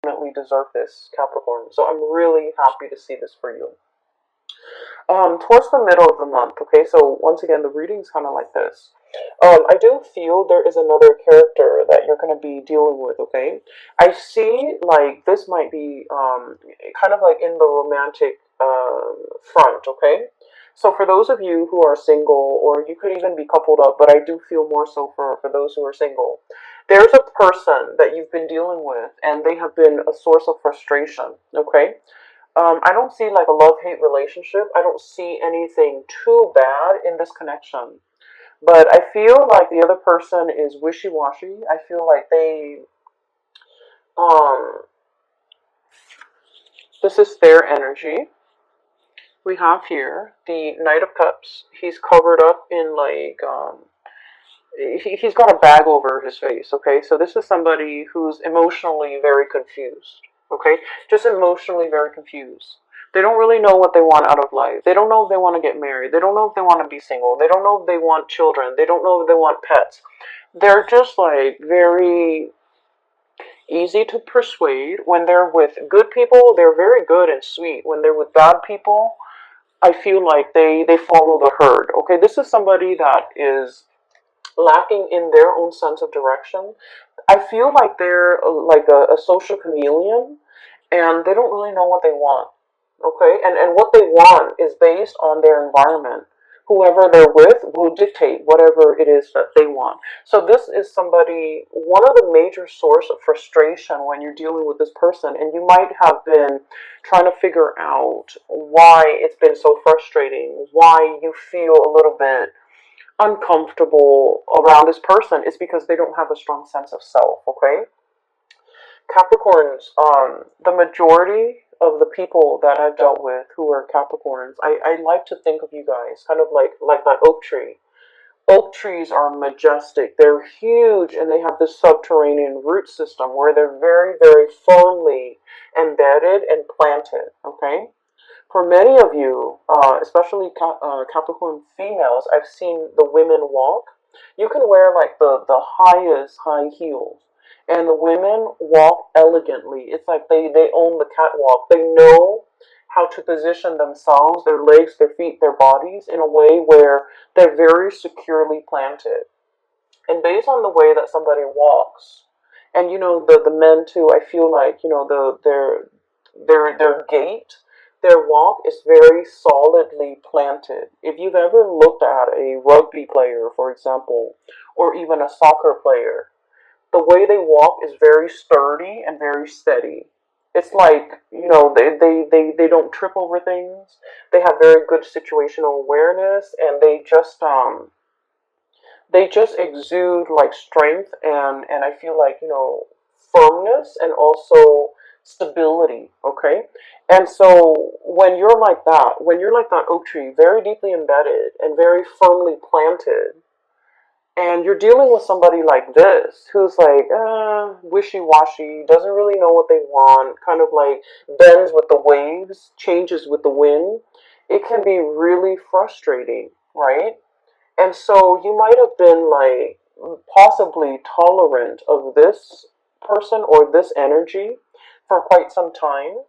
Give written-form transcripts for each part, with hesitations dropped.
definitely deserve this, Capricorn. So I'm really happy to see this for you. Towards the middle of the month, okay, so once again, the reading is kind of like this. I do feel there is another character that you're going to be dealing with, okay? I see, like, this might be kind of like in the romantic front, okay? So for those of you who are single, or you could even be coupled up, but I do feel more so for those who are single, there's a person that you've been dealing with, and they have been a source of frustration, okay? I don't see like a love-hate relationship. I don't see anything too bad in this connection. But I feel like the other person is wishy-washy. I feel like um, this is their energy. We have here the Knight of Cups. He's covered up in like, he's got a bag over his face, okay? So this is somebody who's emotionally very confused, okay? Just emotionally very confused. They don't really know what they want out of life. They don't know if they want to get married. They don't know if they want to be single. They don't know if they want children. They don't know if they want pets. They're just like very easy to persuade. When they're with good people, they're very good and sweet. When they're with bad people, I feel like they follow the herd, okay? This is somebody that is lacking in their own sense of direction. I feel like they're like a social chameleon, and they don't really know what they want. Okay, and what they want is based on their environment. Whoever they're with will dictate whatever it is that they want. So this is somebody, one of the major source of frustration when you're dealing with this person, and you might have been trying to figure out why it's been so frustrating, why you feel a little bit uncomfortable around this person. Is because they don't have a strong sense of self, okay? Capricorns, the majority of the people that I've dealt with who are Capricorns, I like to think of you guys kind of like that oak tree. Oak trees are majestic. They're huge, and they have this subterranean root system where they're very, very firmly embedded and planted. Okay. For many of you, especially Capricorn females, I've seen the women walk. You can wear like the highest high heels, and the women walk elegantly. It's like they own the catwalk. They know how to position themselves, their legs, their feet, their bodies in a way where they're very securely planted. And based on the way that somebody walks, and the men too, I feel like their gait, their walk is very solidly planted. If you've ever looked at a rugby player, for example, or even a soccer player, the way they walk is very sturdy and very steady. It's like, they don't trip over things. They have very good situational awareness, and they just exude like strength, and I feel like, firmness and also stability, okay? And so when you're like that oak tree, very deeply embedded and very firmly planted, and you're dealing with somebody like this who's like wishy-washy, doesn't really know what they want, kind of like bends with the waves, changes with the wind, it can be really frustrating, right? And so you might have been like possibly tolerant of this person or this energy for quite some time.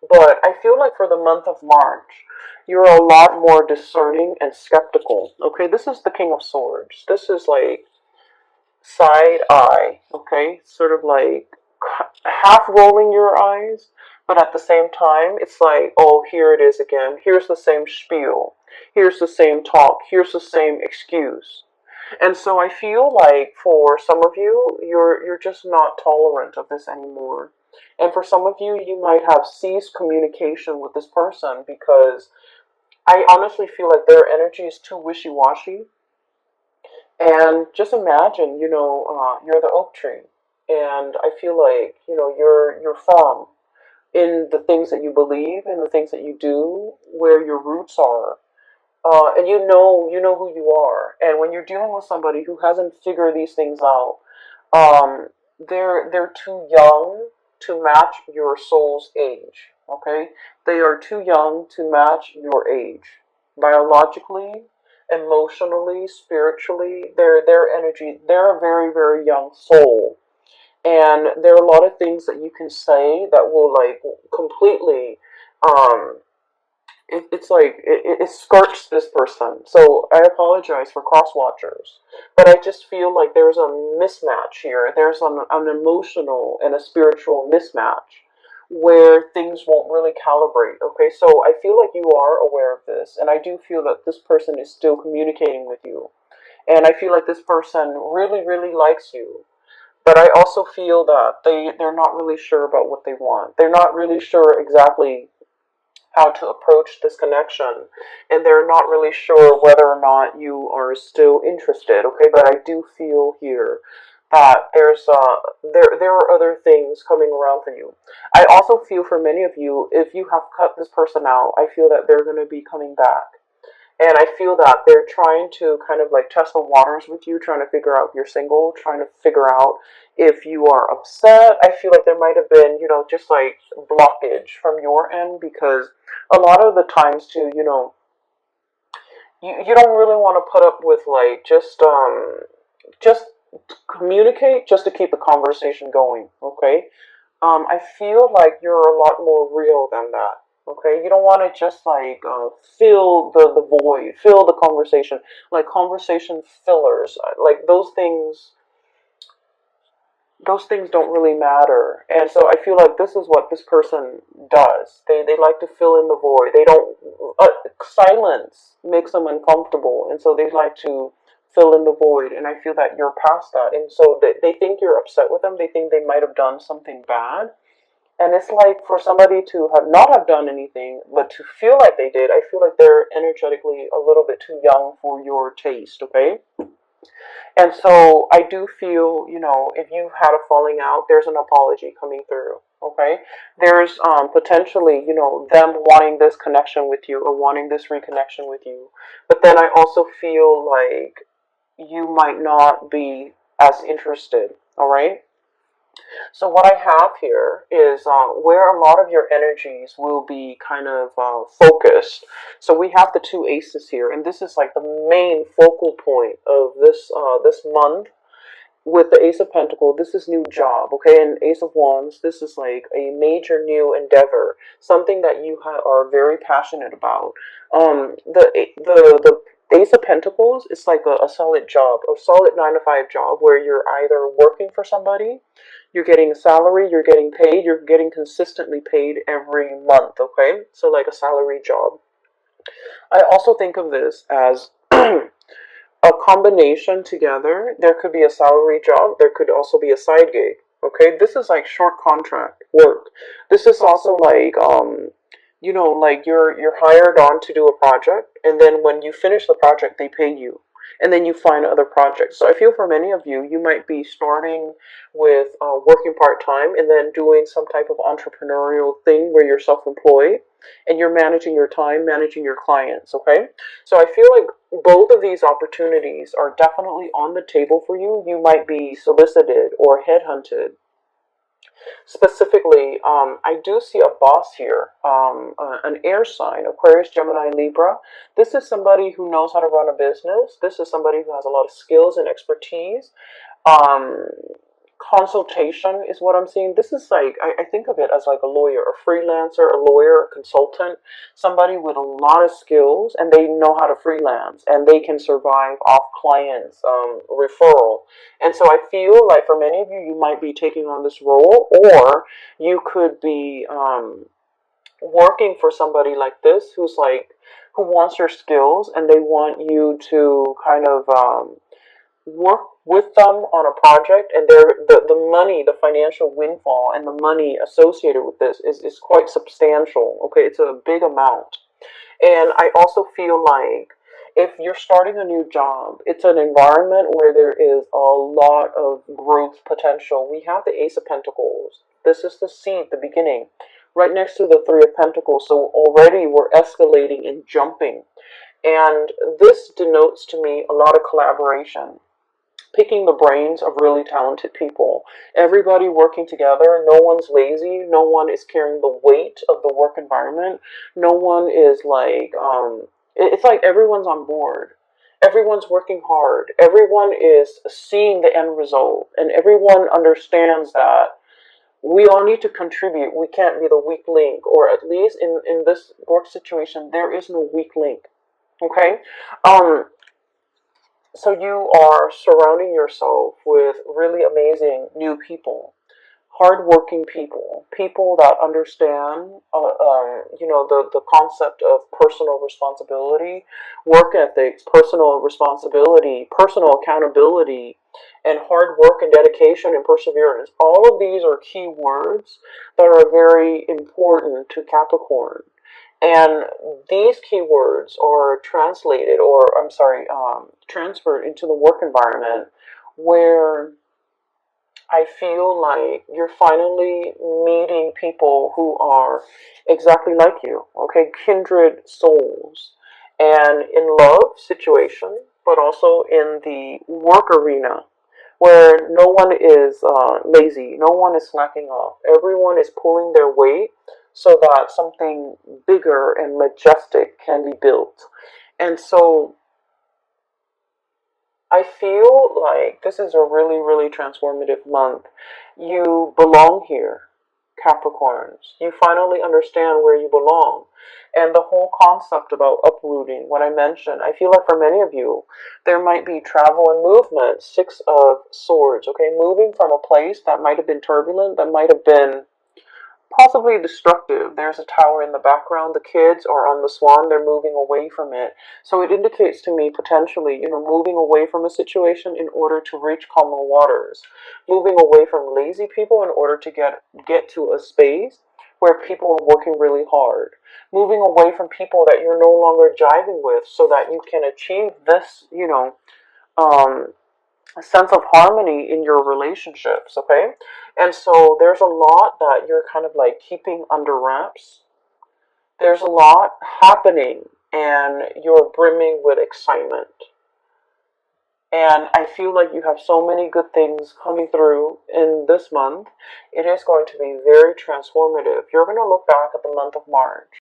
But I feel like for the month of March, you're a lot more discerning and skeptical. Okay, this is the King of Swords. This is like side eye, okay? Sort of like half rolling your eyes, but at the same time, it's like, oh, here it is again. Here's the same spiel. Here's the same talk. Here's the same excuse. And so I feel like for some of you, you're just not tolerant of this anymore. And for some of you, you might have ceased communication with this person because I honestly feel like their energy is too wishy-washy. And just imagine, you're the oak tree, and I feel like, you're firm in the things that you believe, in the things that you do, where your roots are, and you know who you are. And when you're dealing with somebody who hasn't figured these things out, um, they're too young to match your soul's age. Okay, they are too young to match your age biologically, emotionally, spiritually. Their energy. They're a very, very young soul, And there are a lot of things that you can say that will like completely um it's like it skirts this person. So I apologize for cross watchers, but I just feel like there's a mismatch here. There's an emotional and a spiritual mismatch where things won't really calibrate. Okay, so I feel like you are aware of this, and I do feel that this person is still communicating with you, and I feel like this person really, really likes you. But I also feel that they're not really sure about what they want. They're not really sure exactly how to approach this connection, and they're not really sure whether or not you are still interested. Okay, but I do feel here that there are other things coming around for you. I also feel for many of you, if you have cut this person out, I feel that they're going to be coming back. And I feel that they're trying to kind of like test the waters with you, trying to figure out if you're single, trying to figure out if you are upset. I feel like there might have been, just like blockage from your end, because a lot of the times too, you don't really want to put up with like just communicate just to keep the conversation going, okay? I feel like you're a lot more real than that. Okay, you don't want to just like fill the void, fill the conversation, like conversation fillers, like those things don't really matter. And so I feel like this is what this person does. They like to fill in the void. They don't silence makes them uncomfortable, and so they like to fill in the void. And I feel that you're past that, and so they think you're upset with them. They think they might have done something bad, and it's like for somebody to have not have done anything, but to feel like they did. I feel like they're energetically a little bit too young for your taste. Okay. And so I do feel, if you've had a falling out, there's an apology coming through. Okay. There's potentially, them wanting this connection with you or wanting this reconnection with you. But then I also feel like you might not be as interested. All right. So what I have here is where a lot of your energies will be kind of focused. So we have the two aces here, and this is like the main focal point of this month with the Ace of Pentacles. This is new job, okay, and Ace of Wands. This is like a major new endeavor, something that you are very passionate about. The Ace of Pentacles is like a solid job, a solid 9 to 5 job where you're either working for somebody, you're getting a salary, you're getting paid, you're getting consistently paid every month. Okay, so like a salary job. I also think of this as a combination together. There could be a salary job, there could also be a side gig. Okay, this is like short contract work. This is also like like you're hired on to do a project, and then when you finish the project they pay you, and then you find other projects. So I feel for many of you, you might be starting with working part-time and then doing some type of entrepreneurial thing where you're self-employed and you're managing your time, managing your clients. Okay, so I feel like both of these opportunities are definitely on the table for you. You might be solicited or headhunted. Specifically, I do see a boss here, an air sign, Aquarius, Gemini, Libra. This is somebody who knows how to run a business. This is somebody who has a lot of skills and expertise. Um, Consultation is what I'm seeing. This is like, I think of it as like a lawyer, a freelancer, a lawyer, a consultant, somebody with a lot of skills, and they know how to freelance and they can survive off clients, referral. And so I feel like for many of you, you might be taking on this role, or you could be working for somebody like this who's like, who wants your skills, and they want you to kind of work with them on a project, and the money, the financial windfall and the money associated with this is quite substantial. Okay, it's a big amount. And I also feel like if you're starting a new job, it's an environment where there is a lot of growth potential. We have the Ace of Pentacles. This is the seed, the beginning, right next to the Three of Pentacles. So already we're escalating and jumping. And this denotes to me a lot of collaboration, picking the brains of really talented people, everybody working together. No one's lazy, no one is carrying the weight of the work environment, no one is like it's like everyone's on board. Everyone's working hard. Everyone is seeing the end result, and everyone understands that we all need to contribute. We can't be the weak link, or at least in this work situation, there is no weak link. Okay? Um, so you are surrounding yourself with really amazing new people, hardworking people, people that understand, the concept of personal responsibility, work ethics, personal responsibility, personal accountability, and hard work and dedication and perseverance. All of these are key words that are very important to Capricorn. And these keywords are translated, or I'm sorry, transferred into the work environment where I feel like you're finally meeting people who are exactly like you, okay? Kindred souls. And in love situation, but also in the work arena, where no one is lazy, no one is slacking off. Everyone is pulling their weight so that something bigger and majestic can be built. And so I feel like this is a really, really transformative month. You belong here, Capricorns. You finally understand where you belong. And the whole concept about uprooting, what I mentioned, I feel like for many of you, there might be travel and movement, Six of Swords, okay? Moving from a place that might have been turbulent, that might have been possibly destructive. There's a tower in the background. The kids are on the swan. They're moving away from it. So it indicates to me potentially, moving away from a situation in order to reach calmer waters. Moving away from lazy people in order to get to a space where people are working really hard. Moving away from people that you're no longer jiving with so that you can achieve this, um, a sense of harmony in your relationships, okay? And so there's a lot that you're kind of like keeping under wraps. There's a lot happening and you're brimming with excitement. And I feel like you have so many good things coming through in this month. It is going to be very transformative. You're going to look back at the month of March.